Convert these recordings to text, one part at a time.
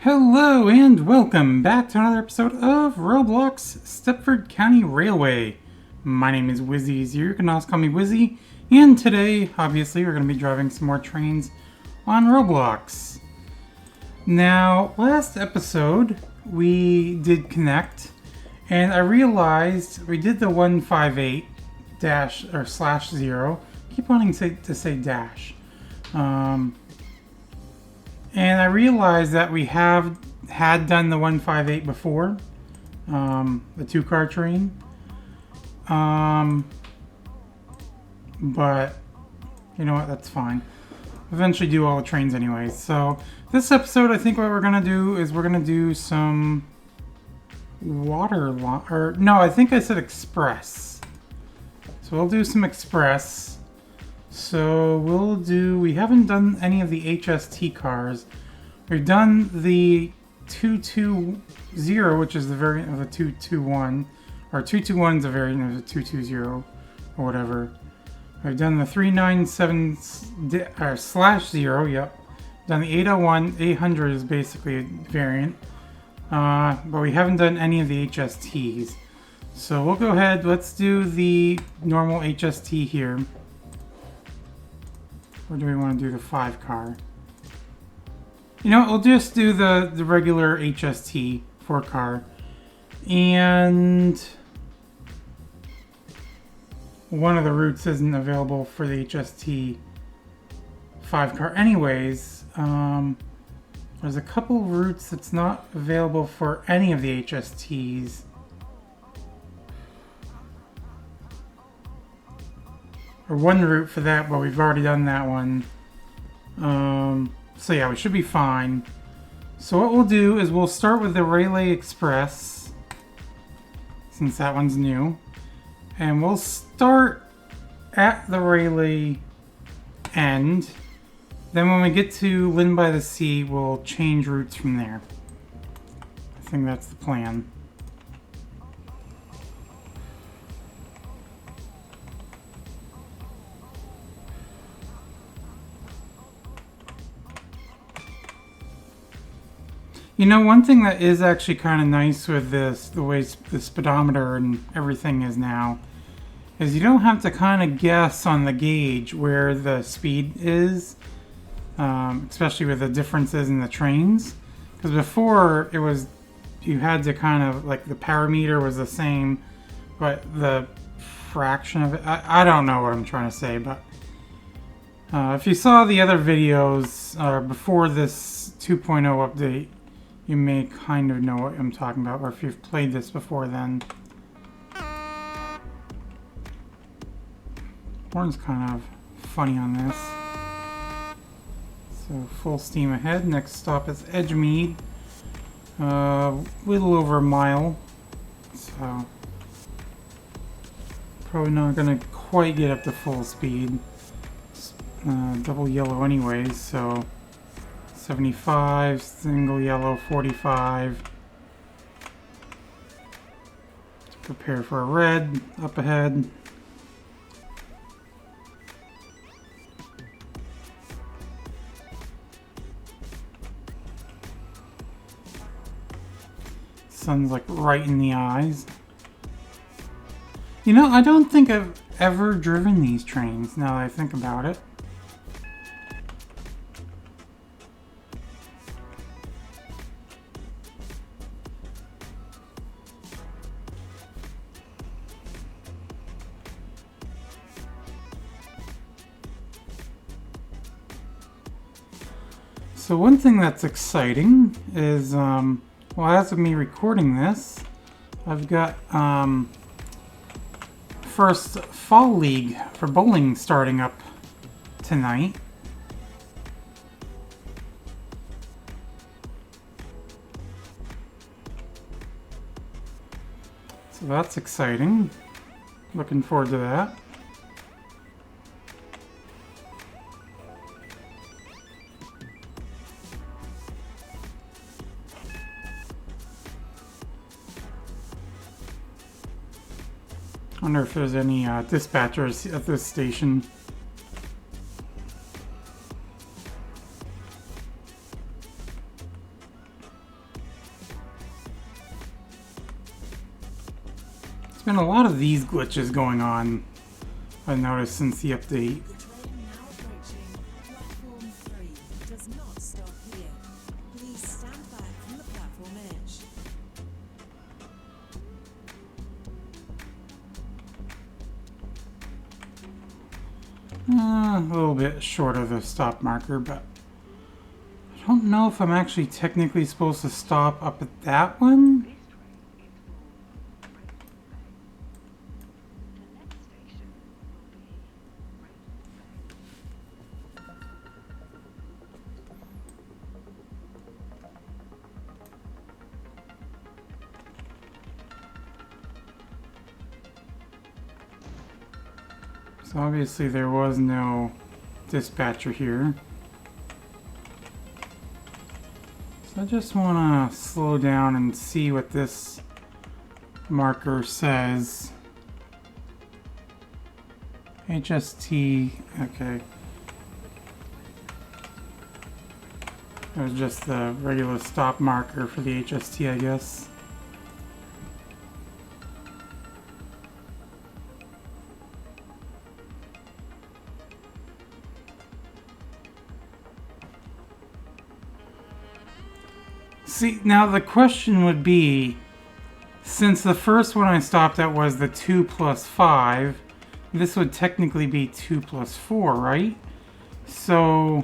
Hello and welcome back to another episode of Roblox Stepford County Railway. My name is Wizzy. You can also call me Wizzy. And today, obviously, we're going to be driving some more trains on Roblox. Now, last episode, we did connect, and I realized we did the 158 dash or slash 0. Keep wanting to say dash. And I realized that we had done the 158 before, the two-car train. But, you know what, that's fine. Eventually do all the trains anyways. So, this episode, I think what we're going to do is we're going to do some I think I said express. So we'll do some express. So we haven't done any of the HST cars. We've done the 220, which is the variant of the 221, or 221 is a variant of the 220, or whatever. We've done the 397 slash 0, yep. Done the 801, 800 is basically a variant. But we haven't done any of the HSTs. So we'll go ahead, let's do the normal HST here. Or do we want to do the 5-car? You know what, we'll just do the regular HST 4-car. And one of the routes isn't available for the HST 5-car anyways. There's a couple routes that's not available for any of the HSTs. Or one route for that, but we've already done that one. So yeah, we should be fine. So what we'll do is we'll start with the Rayleigh Express, since that one's new. And we'll start at the Rayleigh end. Then when we get to Llyn-by-the-Sea, we'll change routes from there. I think that's the plan. You know, one thing that is actually kind of nice with this, the way the speedometer and everything is now, is you don't have to kind of guess on the gauge where the speed is, especially with the differences in the trains. Because before, you had to kind of, like, the power meter was the same, but the fraction of it, I don't know what I'm trying to say, but if you saw the other videos before this 2.0 update, you may kind of know what I'm talking about, or if you've played this before then. Horn's kind of funny on this. So full steam ahead. Next stop is Edgemead. Little over a mile. So probably not gonna quite get up to full speed. It's, double yellow anyways, so 75, single yellow, 45. Prepare for a red, up ahead. Sun's like right in the eyes. You know, I don't think I've ever driven these trains now that I think about it. So one thing that's exciting is, well, as of me recording this, I've got first fall league for bowling starting up tonight. So that's exciting. Looking forward to that. I wonder if there's any dispatchers at this station. There's been a lot of these glitches going on, I've noticed, since the update. A little bit short of the stop marker, but I don't know if I'm actually technically supposed to stop up at that one. So obviously there was no dispatcher here. So I just want to slow down and see what this marker says. HST, okay. It was just the regular stop marker for the HST, I guess. See, now the question would be, since the first one I stopped at was the 2 plus 5, this would technically be 2 plus 4, right? So,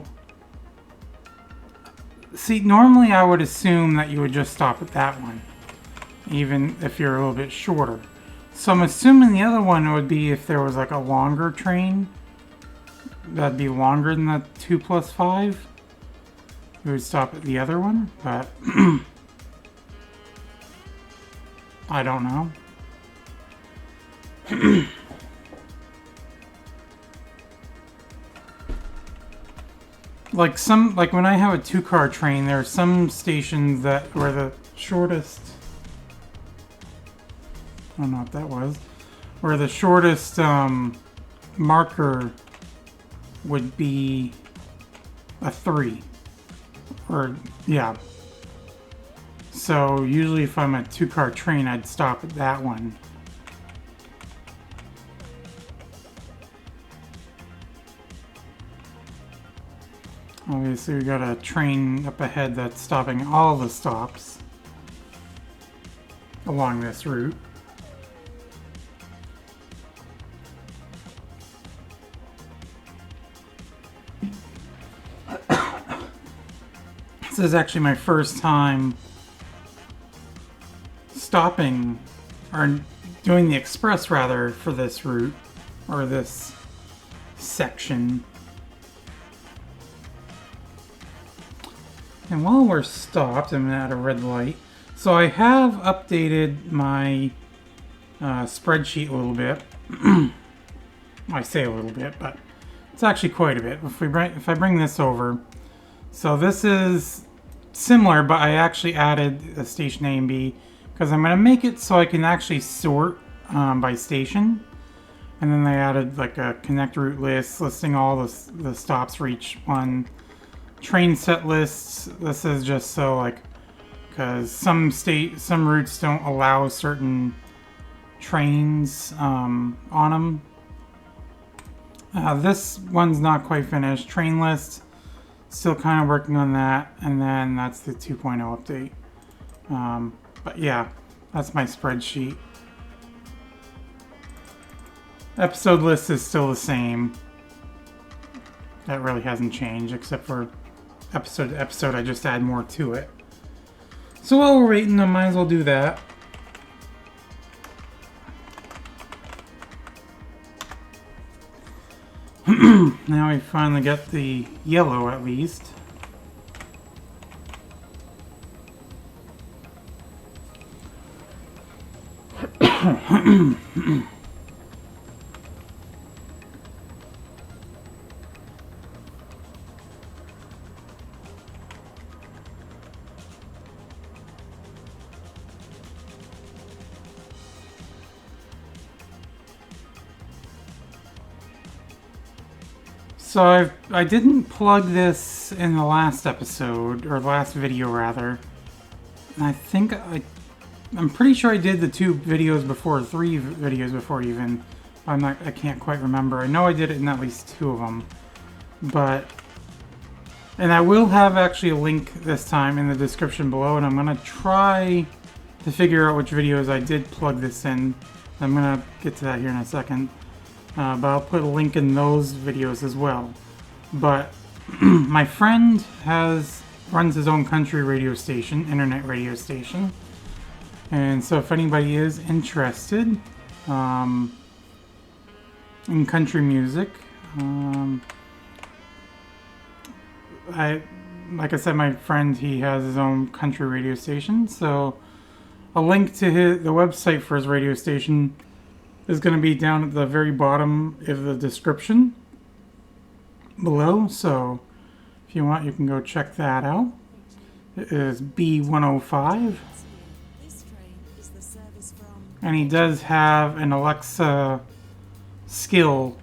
see, normally I would assume that you would just stop at that one, even if you're a little bit shorter. So I'm assuming the other one would be if there was like a longer train, that'd be longer than the 2 plus 5. We would stop at the other one, but I don't know. Like when I have a 2-car train, there are some stations that were the shortest. I don't know what that was. Where the shortest marker would be a 3. Or, yeah. So, usually if I'm a 2-car train, I'd stop at that one. Obviously, we got a train up ahead that's stopping all the stops along this route. This is actually my first time stopping, or doing the express rather, for this route, or this section. And while we're stopped, I'm at a red light. So I have updated my spreadsheet a little bit. I say a little bit, but it's actually quite a bit. If I bring this over, so this is similar, but I actually added a station A and B because I'm going to make it so I can actually sort by station. And then they added like a connect route list listing all the stops for each one. Train set lists. This is just so like, because some routes don't allow certain trains on them. This one's not quite finished. Train list. Still kind of working on that, and then that's the 2.0 update. But yeah, that's my spreadsheet. Episode list is still the same. That really hasn't changed, except for episode to episode, I just add more to it. So while we're waiting, I might as well do that. Now we finally got the yellow at least. So I didn't plug this in the last episode, or last video rather. And I think I'm pretty sure I did the 2 videos before, 3 videos before even. I can't quite remember. I know I did it in at least 2 of them. But, and I will have actually a link this time in the description below, and I'm going to try to figure out which videos I did plug this in. I'm going to get to that here in a second. But I'll put a link in those videos as well. But my friend runs his own country radio station, internet radio station. And so if anybody is interested in country music, like I said, my friend, he has his own country radio station. So a link to the website for his radio station is going to be down at the very bottom of the description below. So if you want, you can go check that out. It is B105. And he does have an Alexa skill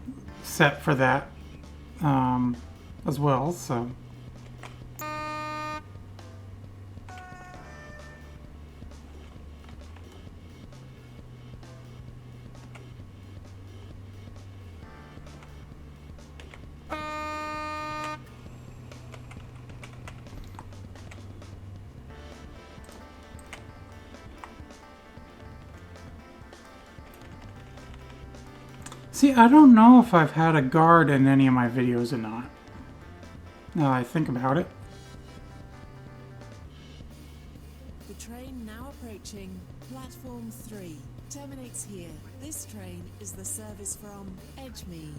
set for that as well, so. See, I don't know if I've had a guard in any of my videos or not. Now that I think about it. The train now approaching platform 3 terminates here. This train is the service from Edgemead.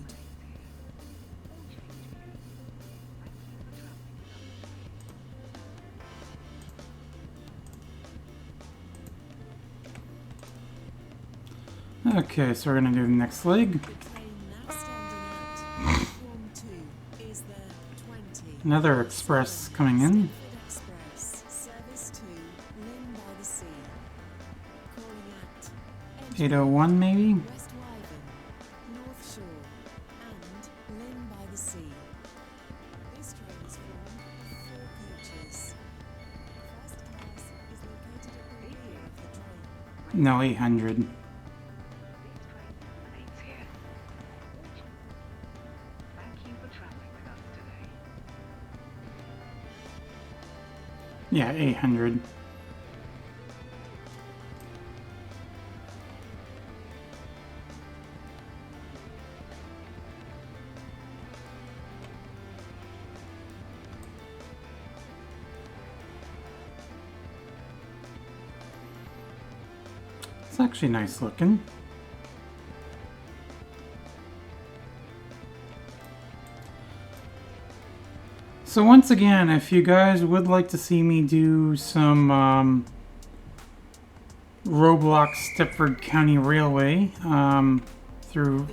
Okay, so we're gonna do the next leg. The train now standing at platform 2 is the 20. Another express coming in. Stepford Express, service to Llyn-by-the-Sea. Calling at 801 maybe? West Wyvern, North Shore, and Llyn-by-the-Sea. This train is formed of 4 coaches. First class is located at the rear of the train. No, 800. Yeah, 800. It's actually nice looking. So once again, if you guys would like to see me do some Roblox Stepford County Railway through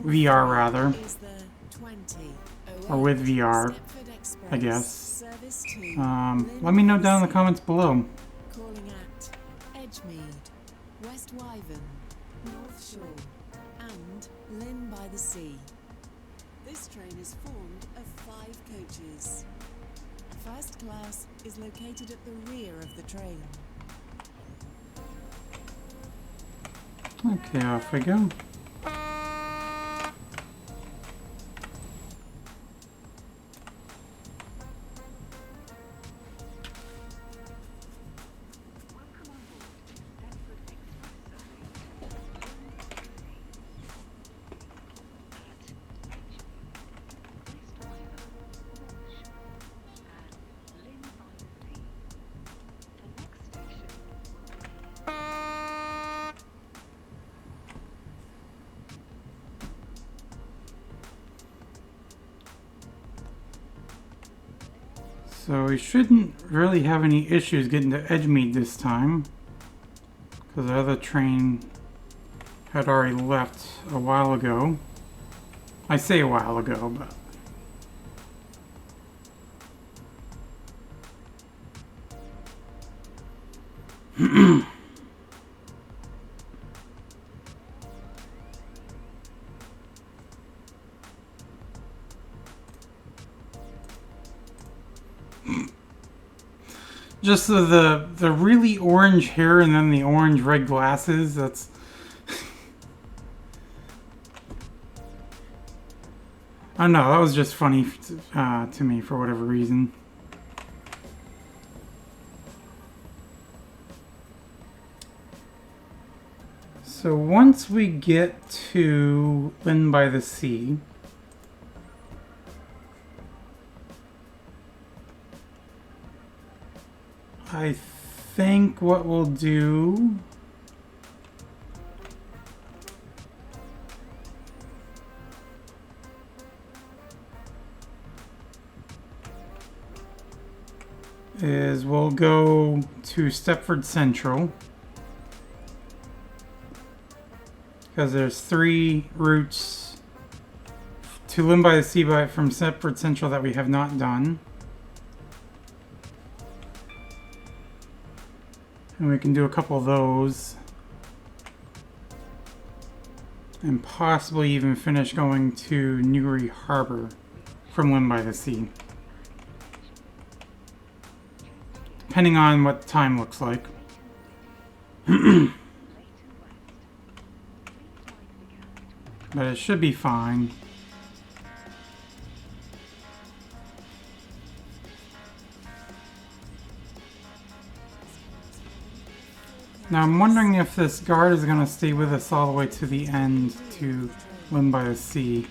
VR rather, or with VR, I guess. Let me know down in the comments below. Calling at Edgemead, West Wyvern, North Shore, and Llyn-by-the-Sea. This train is formed of 5 coaches. First class is located at the rear of the train. Okay, off we go. So we shouldn't really have any issues getting to Edgemead this time, because the other train had already left a while ago. I say a while ago, but... Just the really orange hair and then the orange red glasses. That's I don't know. That was just funny to me for whatever reason. So once we get to Llyn-by-the-Sea, I think what we'll do is we'll go to Stepford Central because there's 3 routes to Llyn-by-the-Sea from Stepford Central that we have not done. And we can do a couple of those. And possibly even finish going to Newry Harbor from Llyn-by-the-Sea. Depending on what the time looks like. But it should be fine. Now I'm wondering if this guard is going to stay with us all the way to the end to Llyn-by-the-Sea.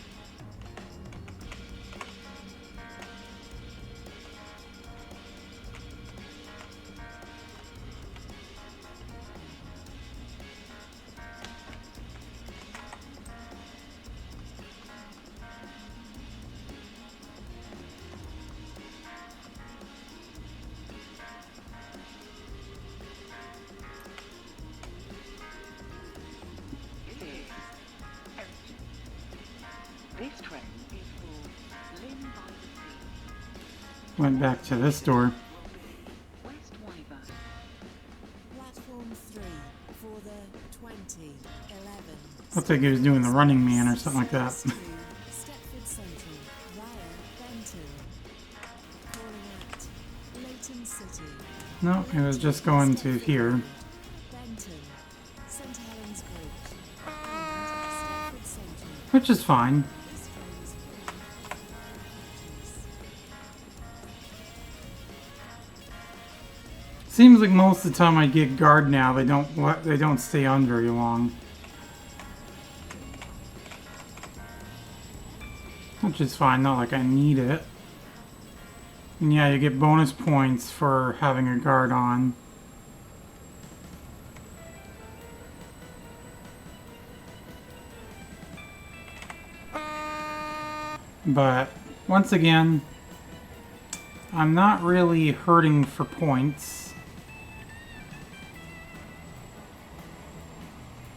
Went back to this door. Platform 3 for the 2011. Looked like he was doing the Running Man or something like that. Stepford Central via Benton. Calling at Leighton City. No, it was just going to here. Benton. St Helens Bridge. And Stepford Central. Which is fine. This train is full of coaches. Seems like most of the time I get guard now, they don't stay on very long. Which is fine, not like I need it. And yeah, you get bonus points for having a guard on. But once again, I'm not really hurting for points.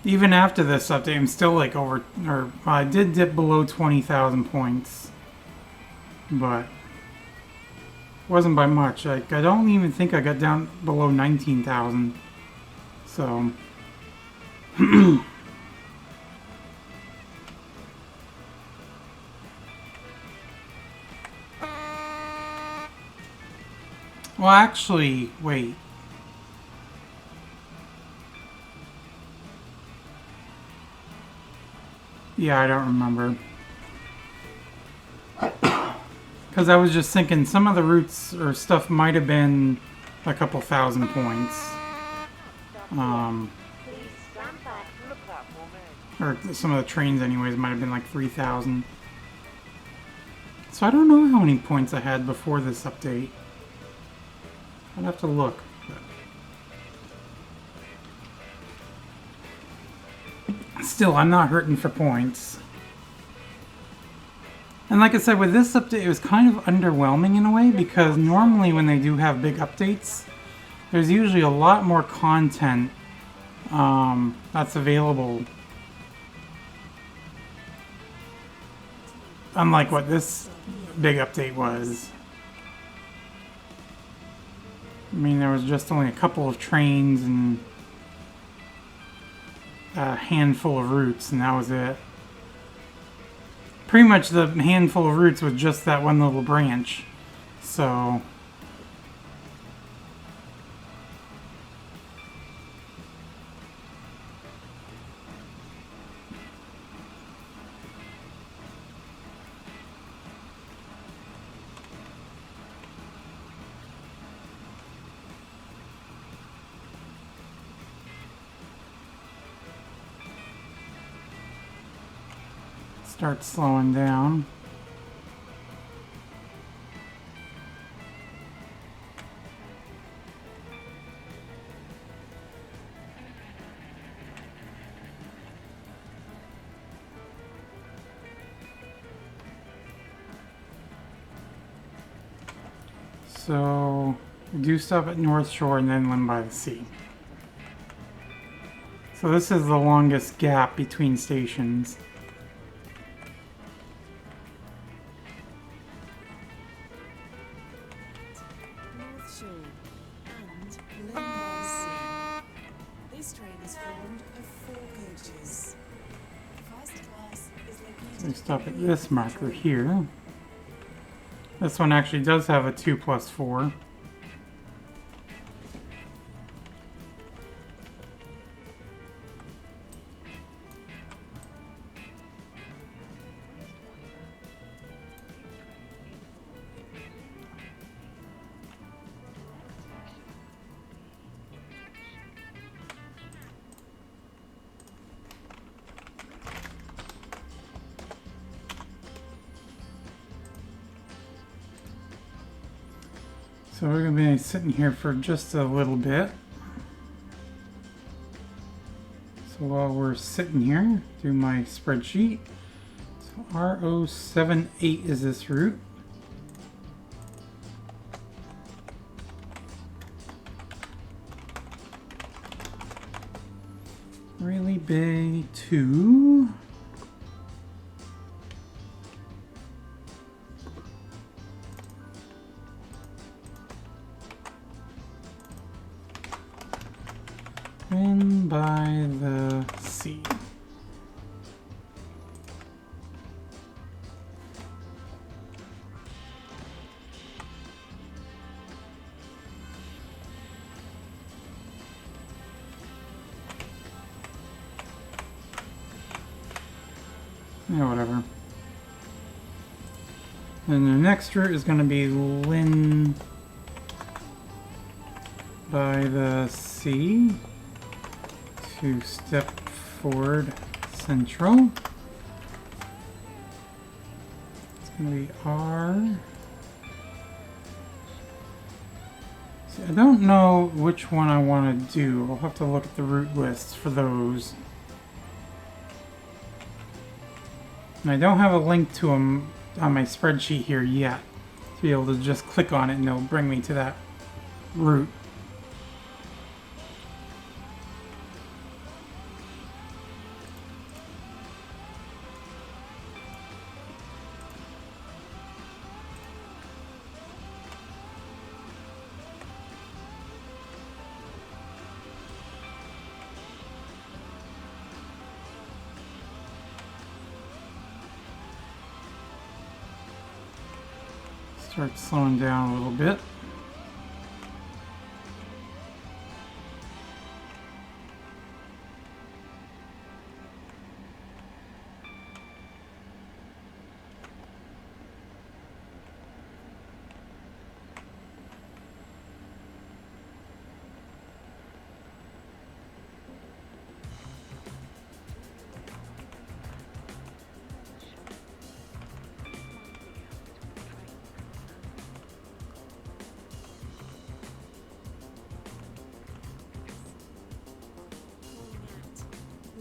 Even after this update, I'm still like over, or I did dip below 20,000 points, but wasn't by much. I don't even think I got down below 19,000. So, well, actually, wait. Yeah, I don't remember. Because I was just thinking some of the routes or stuff might have been a couple thousand points. Or some of the trains anyways might have been like 3,000. So I don't know how many points I had before this update. I'd have to look. Still, I'm not hurting for points. And like I said, with this update, it was kind of underwhelming in a way, because normally when they do have big updates, there's usually a lot more content that's available. Unlike what this big update was. I mean, there was just only a couple of trains and a handful of routes, and that was it. Pretty much the handful of routes was just that one little branch. So, Start slowing down. So we do stop at North Shore and then Llyn-by-the-Sea. So this is the longest gap between stations. North Shore and Llyn-by-the-Sea. This train is formed of 4 coaches. First class is located. We stop at this marker here. This one actually does have a 2+4. So we're going to be sitting here for just a little bit. So while we're sitting here, do my spreadsheet. So RO78 is this route. Rayleigh Bay to Llyn-by-the-Sea. Yeah, whatever. And the next route is going to be Llyn-by-the-Sea to Stepford Central. It's going to be R. See, I don't know which one I want to do. I'll have to look at the route lists for those. And I don't have a link to them on my spreadsheet here yet to be able to just click on it and it'll bring me to that route. Start slowing down a little bit.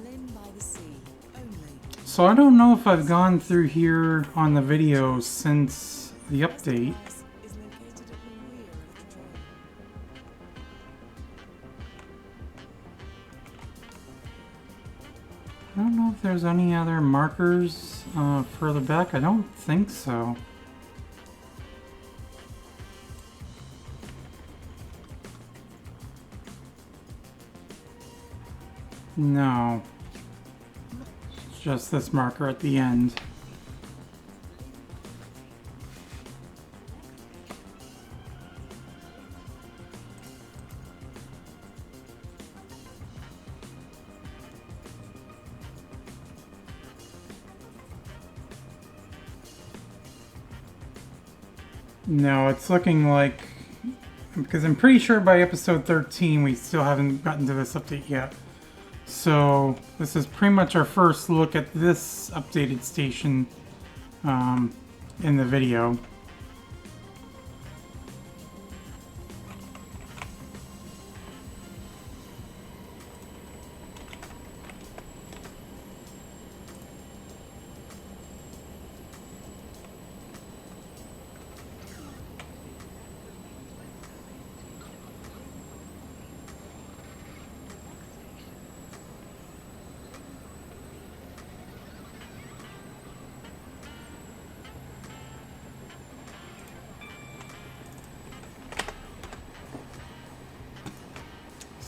Llyn-by-the-Sea only. So I don't know if I've gone through here on the video since the update. Class is located at the rear of the train. I don't know if there's any other markers further back. I don't think so. No. It's just this marker at the end. No, it's looking like, because I'm pretty sure by episode 13 we still haven't gotten to this update yet. So this is pretty much our first look at this updated station in the video.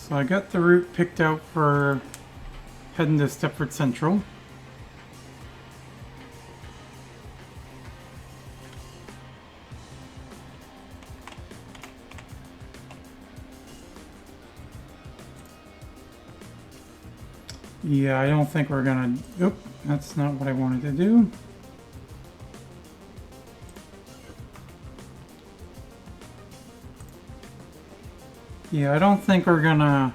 So I got the route picked out for heading to Stepford Central. Yeah, I don't think we're gonna... Oop, that's not what I wanted to do. Yeah, I don't think we're gonna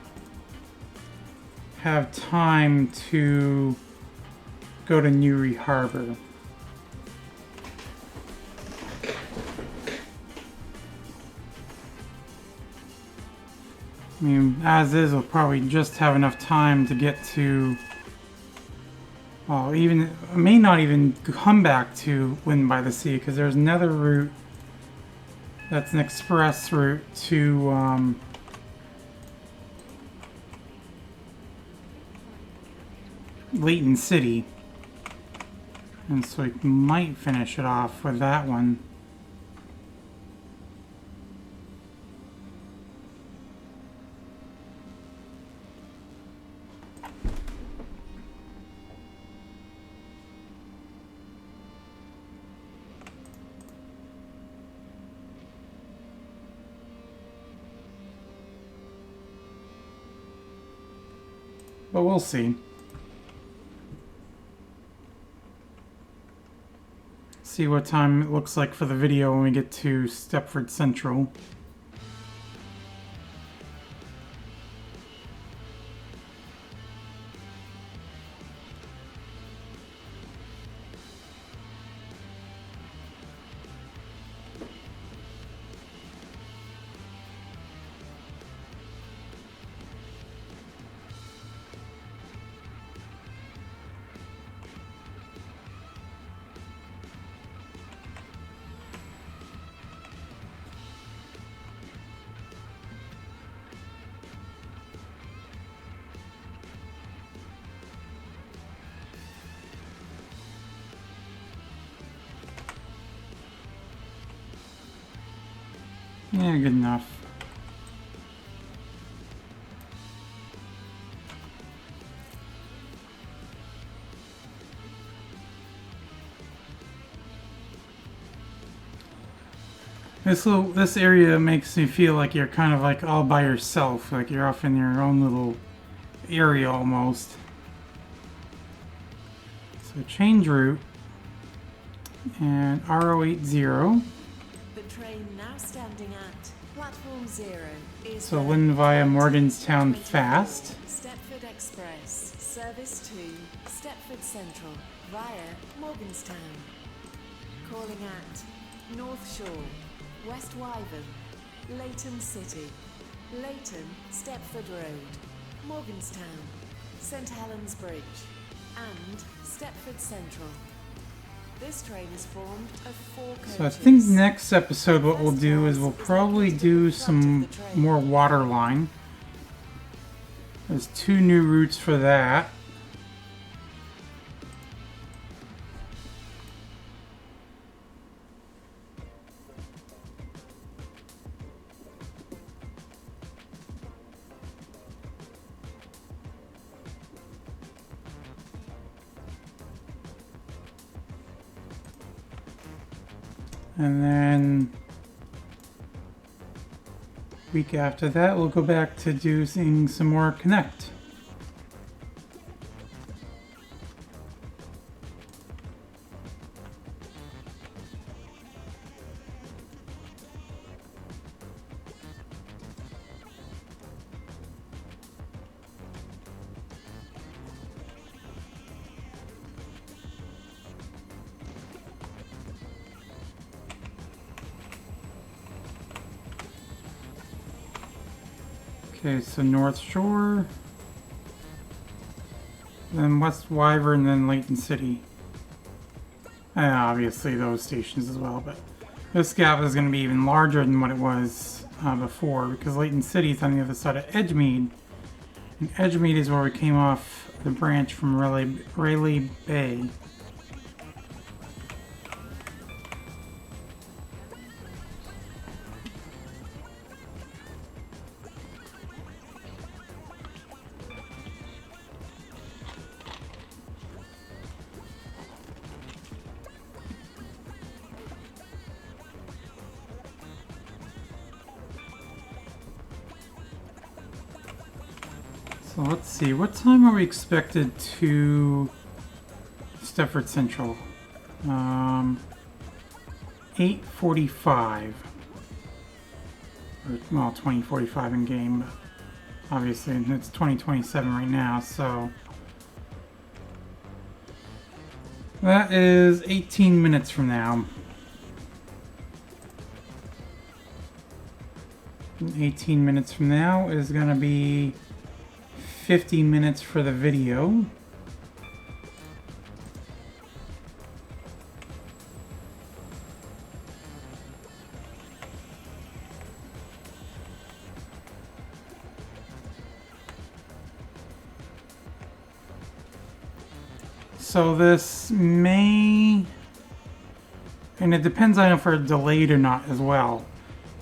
have time to go to Newry Harbor. I mean, as is, we'll probably just have enough time to get to... Well, even... may not even come back to Llyn-by-the-Sea, because there's another route that's an express route to... Layton City, and so we might finish it off with that one. But we'll see. See what time it looks like for the video when we get to Stepford Central. Yeah, good enough. This area makes me feel like you're kind of like all by yourself, like you're off in your own little area almost. So change route and RO80. The train now standing at platform 0 is So Llyn via Morganstown 21 fast. Stepford Express, service to Stepford Central via Morganstown. Calling at North Shore, West Wyvern, Layton City, Layton, Stepford Road, Morganstown, St Helens Bridge, and Stepford Central. This train is formed of 4 coaches. So I think next episode what we'll do is we'll probably do some more water line. There's 2 new routes for that. And then week after that, we'll go back to doing some more Connect. Okay, so North Shore, then West Wyvern, then Layton City. And obviously those stations as well, but this gap is going to be even larger than what it was before, because Layton City is on the other side of Edgemead. And Edgemead is where we came off the branch from Rayleigh Bay. So let's see, what time are we expected to Stepford Central? 8:45. Well, 20:45 in game, but obviously it's 2027 right now, so that is 18 minutes from now. 18 minutes from now is going to be 50 minutes for the video. So this may, and it depends on if we're delayed or not as well,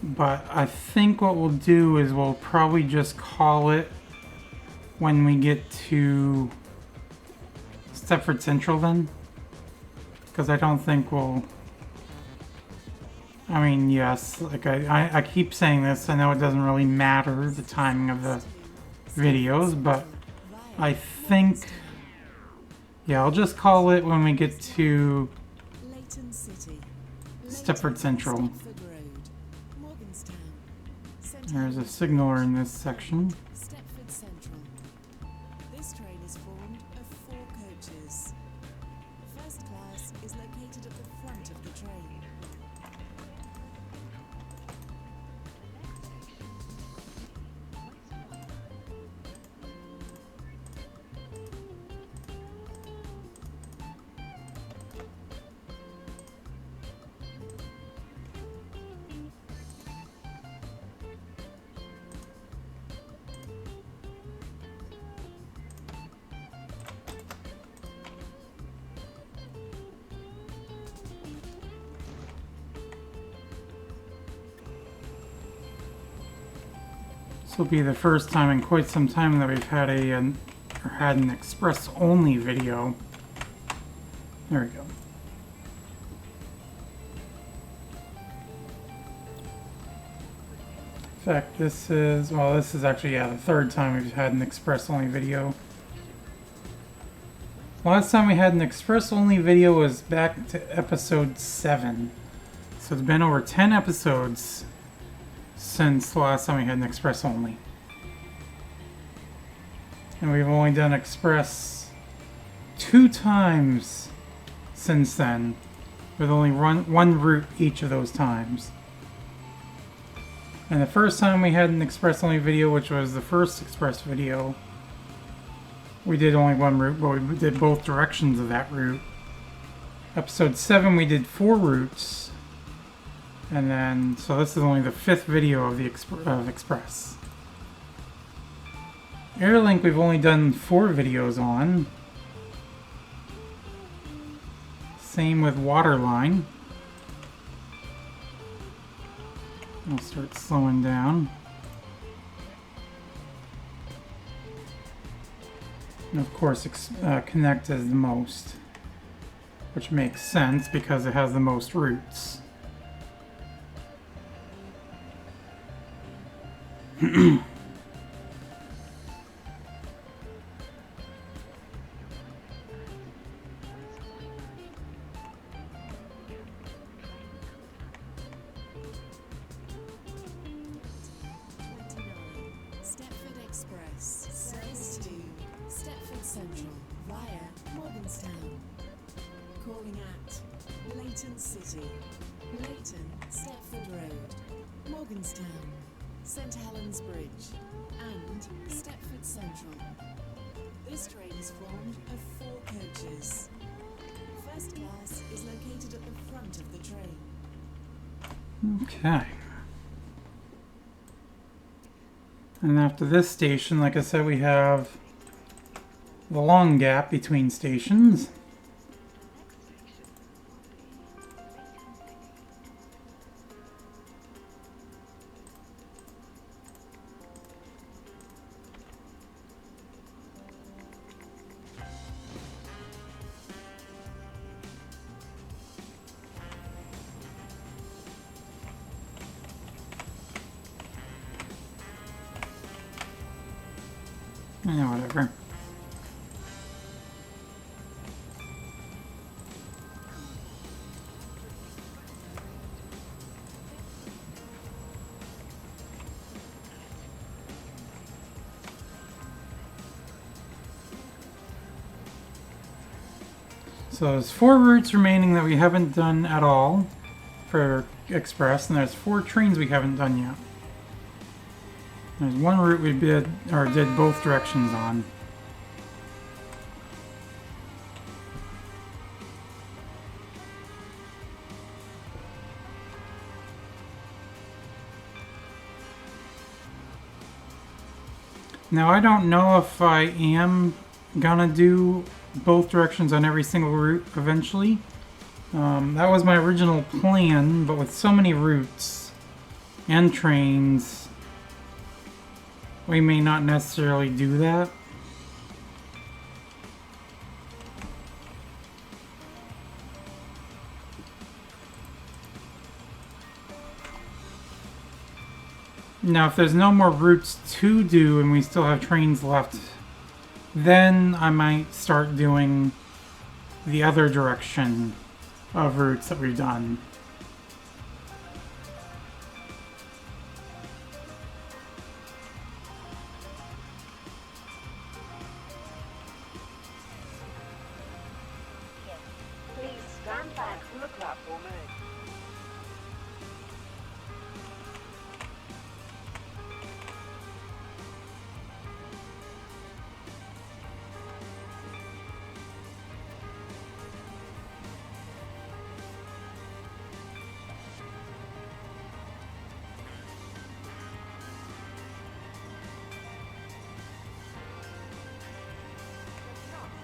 but I think what we'll do is we'll probably just call it when we get to Stepford Central then, because I don't think we'll, I mean, yes, like I keep saying this, I know it doesn't really matter the timing of the videos, but I think, yeah, I'll just call it when we get to Layton City, Stepford Central. Stepford Road, Morganstown, There's a signaler in this section. Stepford Central. This train is formed of 4 coaches. First class is located at the front of the train. This will be the first time in quite some time that we've had an express only video. There we go. In fact, this is actually, yeah, the third time we've had an express only video. Last time we had an express only video was back to episode 7. So it's been over 10 episodes since the last time we had an express only. And we've only done express 2 times since then, with only one route each of those times. And the first time we had an express only video, which was the first express video, we did only one route, but we did both directions of that route. Episode 7 we did 4 routes. And then, so this is only the 5th video of the Express. Airlink we've only done 4 videos on. Same with Waterline. I'll start slowing down. And of course, Connect is the most, which makes sense because it has the most routes. Stepford Express service to Stepford Central via Morganstown. Calling at Layton City, Layton, Stepford Road, Morganstown, St Helens Bridge, and Stepford Central. This train is formed of 4 coaches. First class is located at the front of the train. Okay. And after this station, like I said, we have the long gap between stations. Yeah, whatever. So there's 4 routes remaining that we haven't done at all for Express, and there's 4 trains we haven't done yet. There's 1 route we did both directions on. Now I don't know if I am gonna do both directions on every single route eventually. That was my original plan, but with so many routes and trains, we may not necessarily do that. Now, if there's no more routes to do and we still have trains left, then I might start doing the other direction of routes that we've done. Please stand back from the platform edge.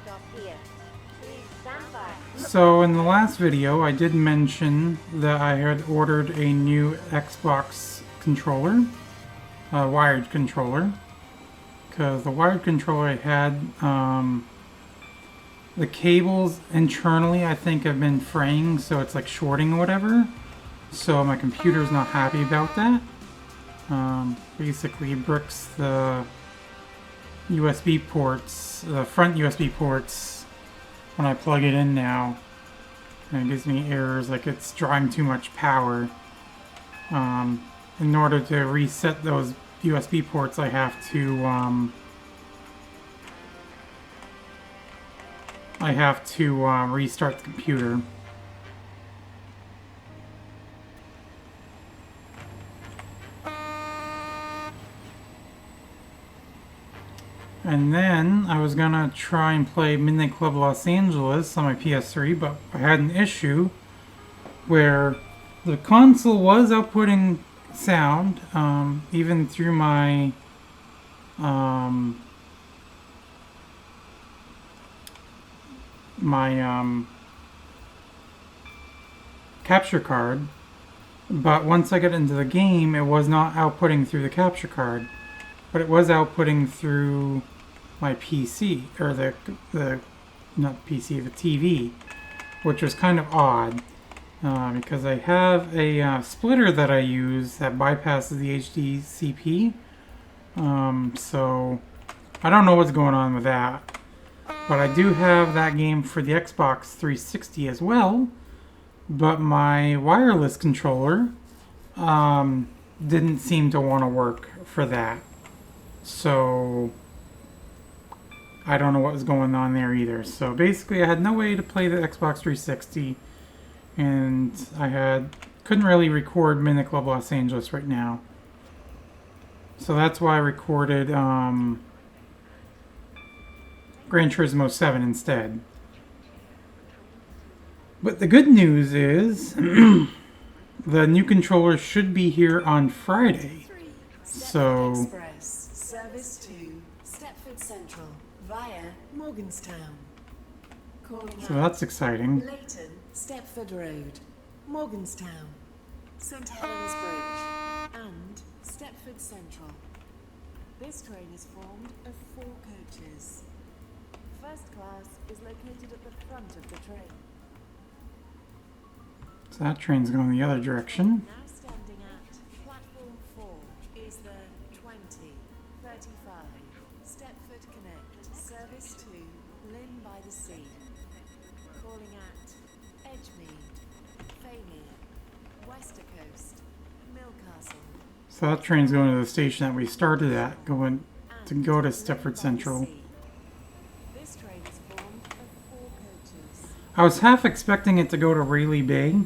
Stop here. Please stand back. So in the last video, I did mention that I had ordered a new Xbox controller, a wired controller, because the wired controller I had, the cables internally I think have been fraying, so it's like shorting or whatever. So my computer's not happy about that. Basically bricks the USB ports, the front USB ports, when I plug it in now, and it gives me errors like it's drawing too much power. In order to reset those USB ports, I have to restart the computer. And then I was gonna try and play Midnight Club Los Angeles on my PS3, but I had an issue where the console was outputting sound, even through my capture card, but once I got into the game, it was not outputting through the capture card, but it was outputting through my PC, or not PC, the TV, which was kind of odd, because I have a splitter that I use that bypasses the HDCP, so I don't know what's going on with that, but I do have that game for the Xbox 360 as well, but my wireless controller didn't seem to want to work for that, so I don't know what was going on there either. So basically I had no way to play the Xbox 360, and I couldn't really record Midnight Club Los Angeles right now. So that's why I recorded Gran Turismo 7 instead. But the good news is the new controller should be here on Friday. So Express service to Stepford Central via Morganstown. Calling so that's exciting. Layton, Stepford Road, Morganstown, St Helens Bridge, and Stepford Central. This train is formed of 4 coaches. First class is located at the front of the train. So that train's going the other direction. Now standing at platform 4 is the 2035 Stepford Connect service to Llyn-by-the-Sea. Calling at Edgemead, Faymere, Westercoast, Millcastle. So that train's going to the station that we started at, going to go to Stepford Central. This train is formed of 4 coaches. I was half expecting it to go to Rayleigh Bay.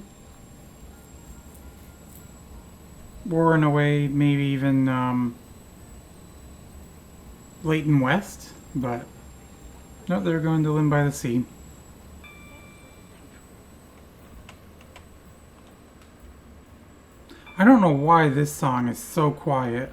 Or in a way, maybe even Layton West, but no, they're going to Llyn-by-the-Sea. I don't know why this song is so quiet.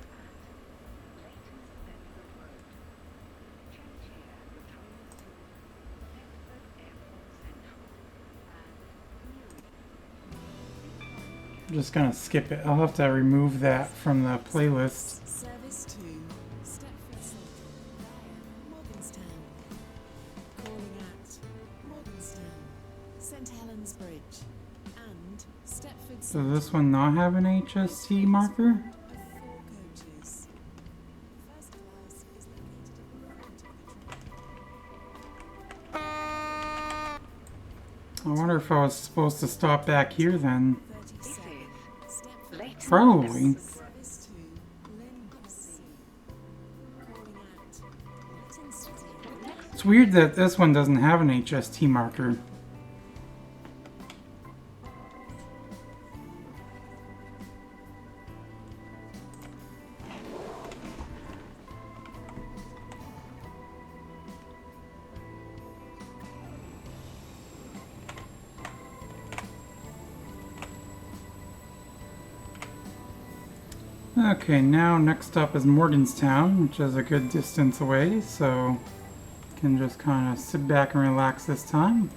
I'm just gonna skip it. I'll have to remove that from the playlist. Service to Stepford Central via Morganstown. Calling at Morganstown, St Helens Bridge, and Stepford Does Central. this one not have an HST marker? Of 4 coaches. First class is located at the front of the train. I wonder if I was supposed to stop back here then. 37. Stepford Probably. service to Llyn-by-the-Sea. Calling at Layton City. It's weird that this one doesn't have an HST marker. Okay, now next up is Morganstown, which is a good distance away, so can just kind of sit back and relax this time.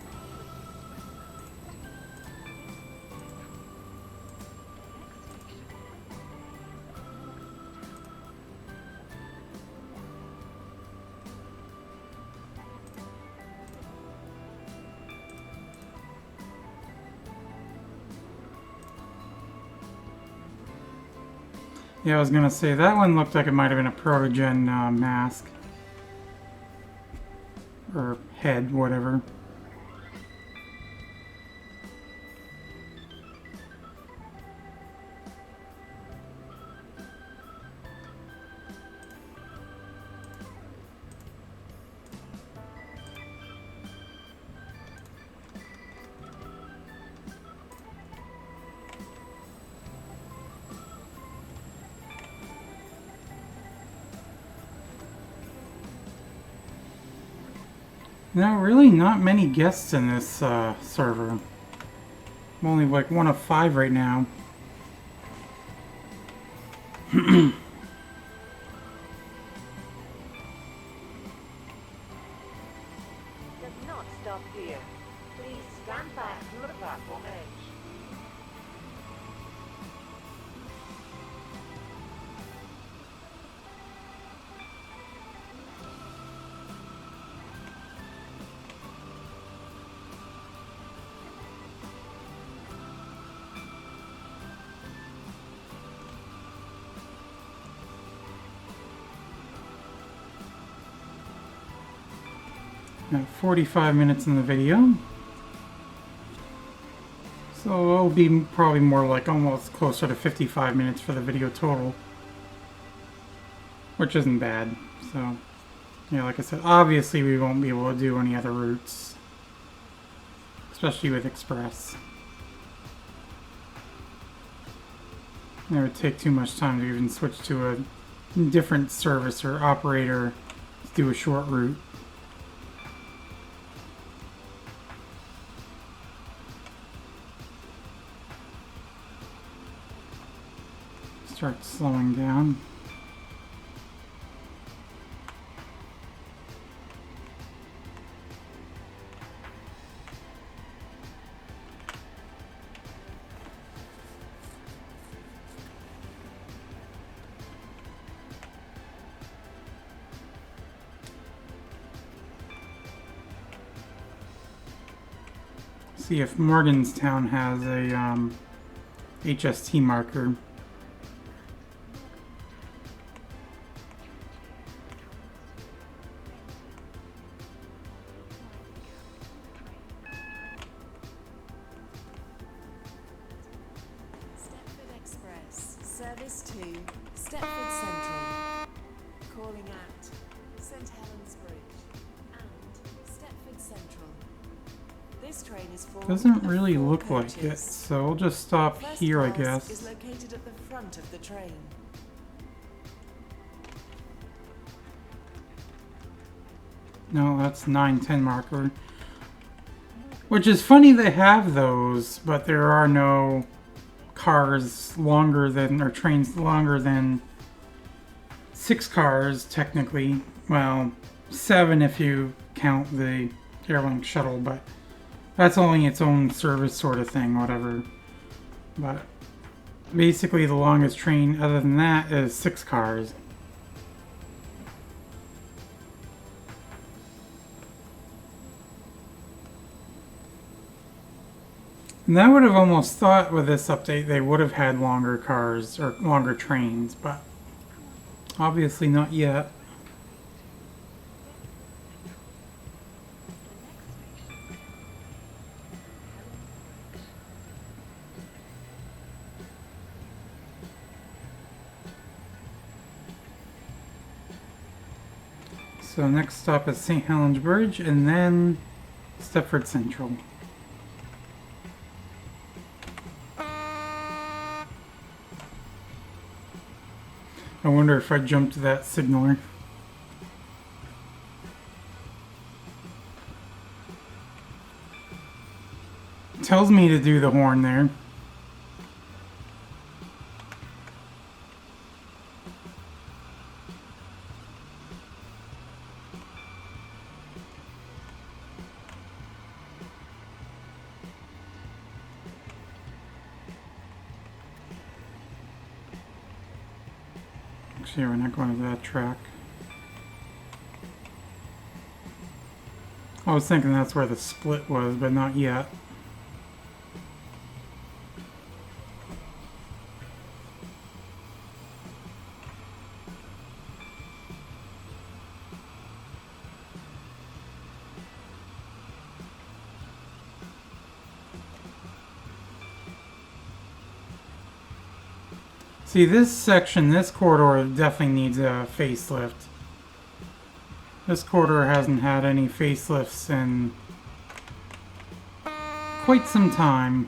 Yeah, I was gonna say, that one looked like it might have been a Protogen mask. Or head, whatever. No, really not many guests in this server. I'm only like one of 5 right now. Does not stop here. Please stand back from the platform edge. Got 45 minutes in the video. So it'll be probably more like almost closer to 55 minutes for the video total. Which isn't bad. So, yeah, like I said, obviously we won't be able to do any other routes. Especially with Express. It would take too much time to even switch to a different service or operator to do a short route. Start slowing down. See if Morganstown has a HST marker. Stepford Express, service to Stepford Central. Calling at St Helens Bridge and Stepford Central. This train is formed Doesn't of really 4 look like it, coaches. so we'll just stop First here, I class guess. is located at the front of the train. No, that's 9-10 marker. Which is funny they have those, but there are no cars longer than, or trains longer than 6 cars, technically. Well, 7 if you count the Airlink shuttle, but that's only its own service sort of thing, whatever. But basically the longest train other than that is 6 cars. And I would have almost thought with this update they would have had longer cars or longer trains, but obviously not yet. So next stop is St. Helens Bridge and then Stepford Central. I wonder if I jumped that signaler. Tells me to do the horn there. Actually, we're not going to that track. I was thinking that's where the split was, but not yet. See, this section, this corridor definitely needs a facelift. This corridor hasn't had any facelifts in quite some time.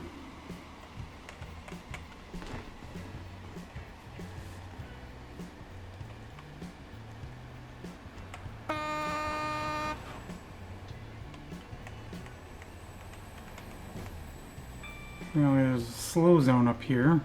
You know, there's a slow zone up here.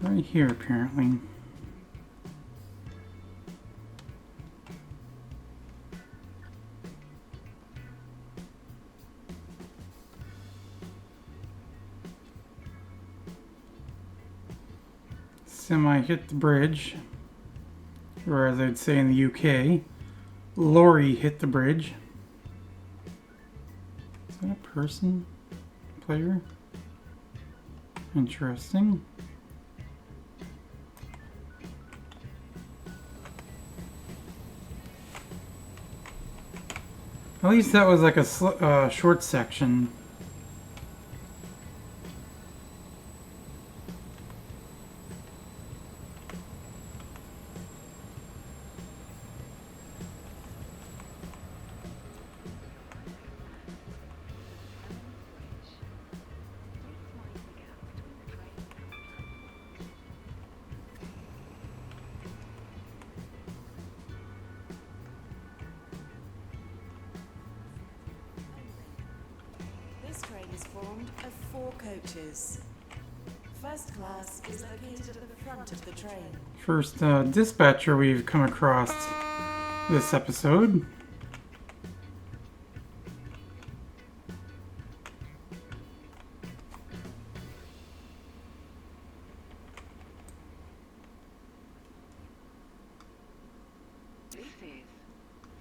Right here, apparently. Semi hit the bridge, or as I'd say in the UK, lorry hit the bridge. Is that a person? Player? Interesting. At least that was like a short section. This train is formed of 4 coaches. First class is located at the front of the train. First dispatcher we've come across this episode. This is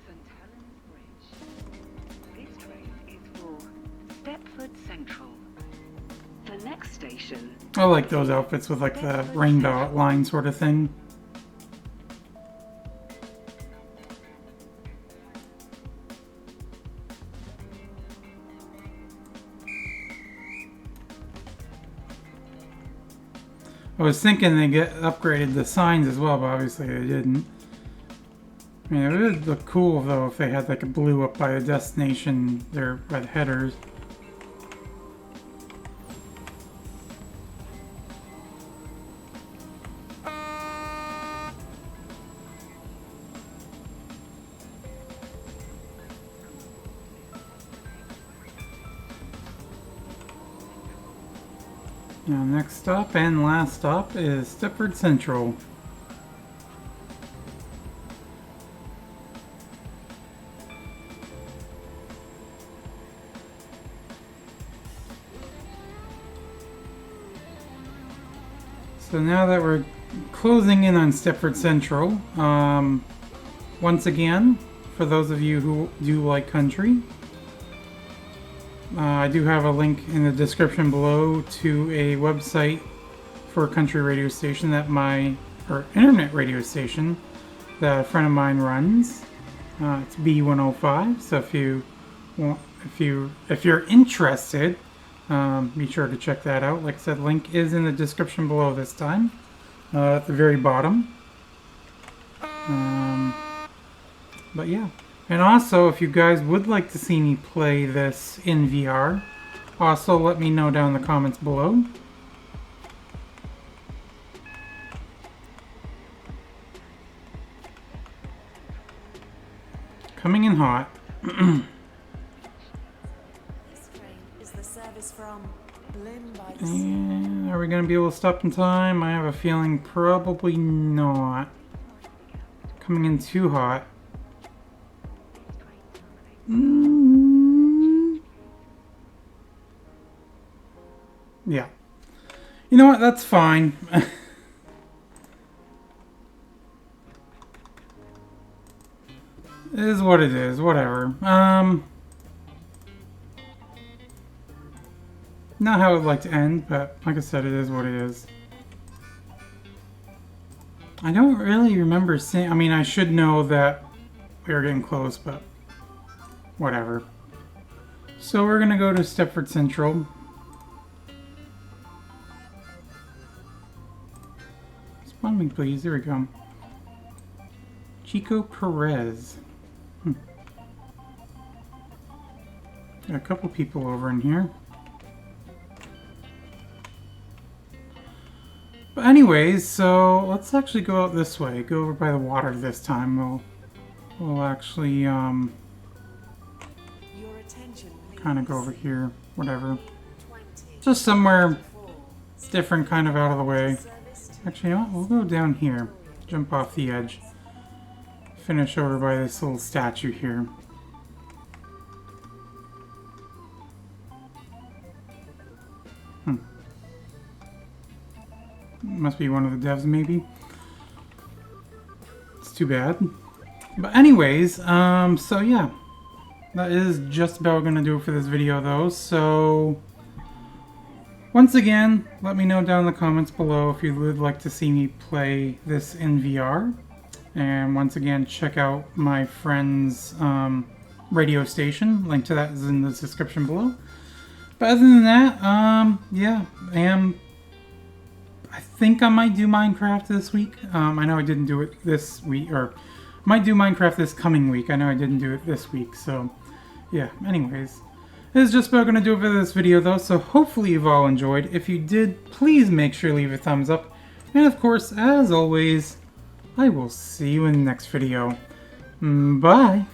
St. Helens Bridge. This train is for Stepford Central. The next station. I like those outfits with like the rainbow outline sort of thing. I was thinking they upgraded the signs as well, but obviously they didn't. I mean, it would look cool though if they had like a blue up by a destination there by the headers. Now, next stop and last stop is Stepford Central. So now that we're closing in on Stepford Central, once again, for those of you who do like country, I do have a link in the description below to a website for a country radio station that internet radio station that a friend of mine runs. It's B105. So if you're interested, be sure to check that out. Like I said, link is in the description below this time, at the very bottom. But yeah. And also, if you guys would like to see me play this in VR, also let me know down in the comments below. Coming in hot. This train is the service from Llyn-by-the-Sea. And are we going to be able to stop in time? I have a feeling probably not. Coming in too hot. Yeah. You know what? That's fine. It is what it is. Whatever. Not how I would like to end, but like I said, it is what it is. I don't really remember seeing... I mean, I should know that we are getting close, but... whatever. So we're gonna go to Stepford Central. Spawn me, please. There we go. Chico Perez. Got a couple people over in here. But anyways, so let's actually go out this way. Go over by the water this time. We'll actually Your attention, kind of go please. over here. Whatever. 20. Just somewhere 4. different, kind of out of the way. Service to Actually, you know what? We'll go down here. Jump off the edge. Finish over by this little statue here. Must be one of the devs, maybe. It's too bad. But anyways, so yeah. That is just about gonna do it for this video, though. So, once again, let me know down in the comments below if you would like to see me play this in VR. And once again, check out my friend's radio station. Link to that is in the description below. But other than that, yeah, I think I might do Minecraft this week. I know I didn't do it this week, or might do Minecraft this coming week. I know I didn't do it this week, so yeah. Anyways, this is just about going to do it for this video, though, so hopefully you've all enjoyed. If you did, please make sure to leave a thumbs up. And of course, as always, I will see you in the next video. Bye!